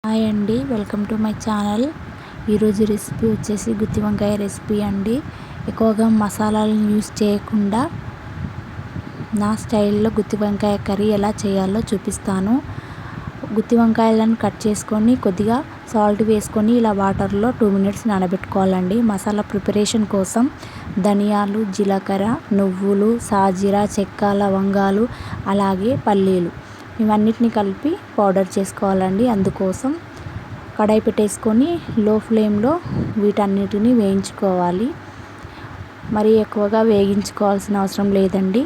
Hi అండి, welcome to my channel. ఈరోజు recipe వచ్చేసి గుత్తి వంకాయ రెసిపీ అండి. ఎక్కువగా మసాలాలను యూస్ చేయకుండా నా స్టైల్లో గుత్తి వంకాయ కర్రీ ఎలా చేయాలో చూపిస్తాను. గుత్తి వంకాయలను కట్ చేసుకొని కొద్దిగా సాల్ట్ వేసుకొని ఇలా వాటర్లో 2 minutes నానబెట్టుకోవాలండి. మసాలా ప్రిపరేషన్ కోసం ధనియాలు, జీలకర్ర, నువ్వులు, సాజీరా, చెక్క, లవంగాలు, అలాగే పల్లీలు ఇవన్నిటిని కలిపి పౌడర్ చేసుకోవాలండి. అందుకోసం కడాయి పెట్టేసుకొని లో ఫ్లేమ్లో వీటన్నిటిని వేయించుకోవాలి. మరి ఎక్కువగా వేగించుకోవాల్సిన అవసరం లేదండి,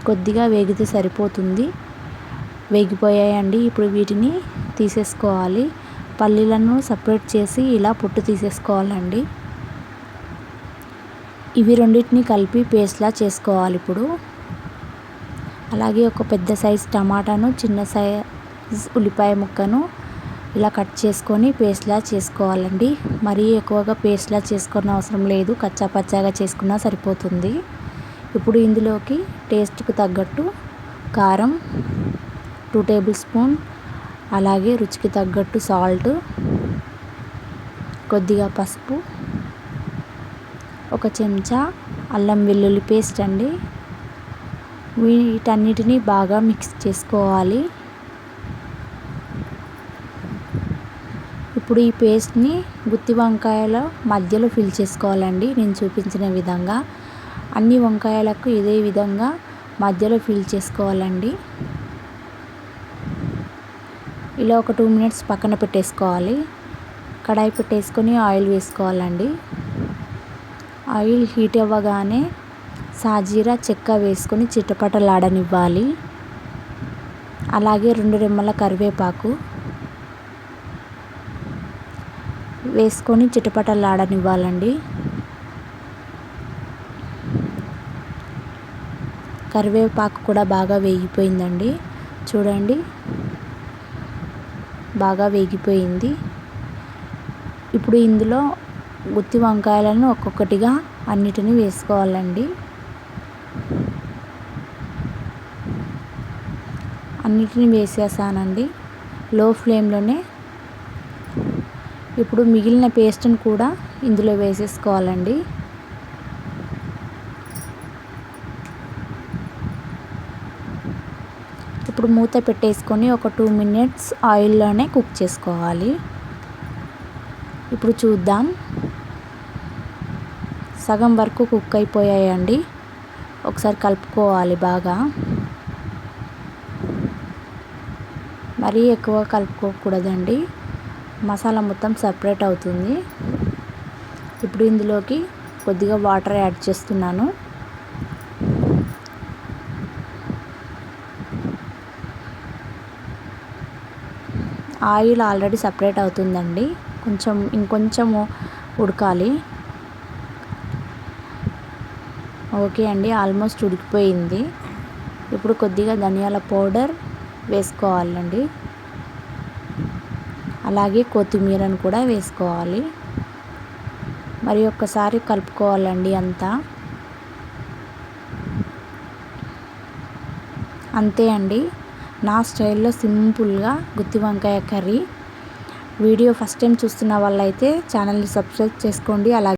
కొద్దిగా వేగితే సరిపోతుంది. వేగిపోయాయండి. ఇప్పుడు వీటిని తీసేసుకోవాలి. పల్లీలను సపరేట్ చేసి ఇలా పొట్టు తీసేసుకోవాలండి. ఇవి రెండింటిని కలిపి పేస్ట్లా చేసుకోవాలి. ఇప్పుడు అలాగే ఒక పెద్ద సైజు టమాటాను, చిన్న సైజ్ ఉల్లిపాయ ముక్కను ఇలా కట్ చేసుకొని పేస్ట్లా చేసుకోవాలండి. మరీ ఎక్కువగా పేస్ట్లా చేసుకున్న అవసరం లేదు, కచ్చా పచ్చాగా చేసుకున్నా సరిపోతుంది. ఇప్పుడు ఇందులోకి టేస్ట్కి తగ్గట్టు కారం 2 tablespoon, అలాగే రుచికి తగ్గట్టు సాల్ట్, కొద్దిగా పసుపు, 1 చెంచా అల్లం వెల్లుల్లి పేస్ట్ అండి. వీటన్నిటిని బాగా మిక్స్ చేసుకోవాలి. ఇప్పుడు ఈ పేస్ట్ని గుత్తి వంకాయల మధ్యలో ఫిల్ చేసుకోవాలండి. నేను చూపించిన విధంగా అన్ని వంకాయలకు ఇదే విధంగా మధ్యలో ఫిల్ చేసుకోవాలండి. ఇలా ఒక 2 minutes పక్కన పెట్టేసుకోవాలి. కడాయి పెట్టేసుకొని ఆయిల్ వేసుకోవాలండి. ఆయిల్ హీట్ అవ్వగానే సాజీరా, చెక్క వేసుకొని చిటపటలాడనివ్వాలి. అలాగే 2 రెమ్మల కరివేపాకు వేసుకొని చిటపటలాడనివ్వాలండి. కరివేపాకు కూడా బాగా వేగిపోయిందండి. చూడండి, బాగా వేగిపోయింది. ఇప్పుడు ఇందులో గుత్తి వంకాయలను ఒక్కొక్కటిగా అన్నిటినీ వేసుకోవాలండి. అన్నిటిని వేసేసానండి లో ఫ్లేమ్లోనే. ఇప్పుడు మిగిలిన పేస్ట్ని కూడా ఇందులో వేసేసుకోవాలండి. ఇప్పుడు మూత పెట్టేసుకొని ఒక 2 minutes ఆయిల్లోనే కుక్ చేసుకోవాలి. ఇప్పుడు చూద్దాం, సగం వరకు కుక్ అయిపోయాయండి. ఒకసారి కలుపుకోవాలి బాగా. మరీ ఎక్కువ కలుపుకోకూడదండి, మసాలా మొత్తం సపరేట్ అవుతుంది. ఇప్పుడు ఇందులోకి కొద్దిగా వాటర్ యాడ్ చేస్తున్నాను. ఆయిల్ ఆల్రెడీ సపరేట్ అవుతుందండి, ఇంకొంచెము ఉడకాలి. ఓకే అండి, ఆల్మోస్ట్ ఉడికిపోయింది. ఇప్పుడు కొద్దిగా ధనియాల పౌడర్ వేసుకోవాలండి. అలాగే కొత్తిమీరను కూడా వేసుకోవాలి. మరి ఒక్కసారి కలుపుకోవాలండి అంతా. అంతే అండి, నా స్టైల్లో సింపుల్గా గుత్తి వంకాయ కర్రీ. వీడియో ఫస్ట్ టైం చూస్తున్న వాళ్ళైతే ఛానల్ని సబ్స్క్రైబ్ చేసుకోండి. అలాగే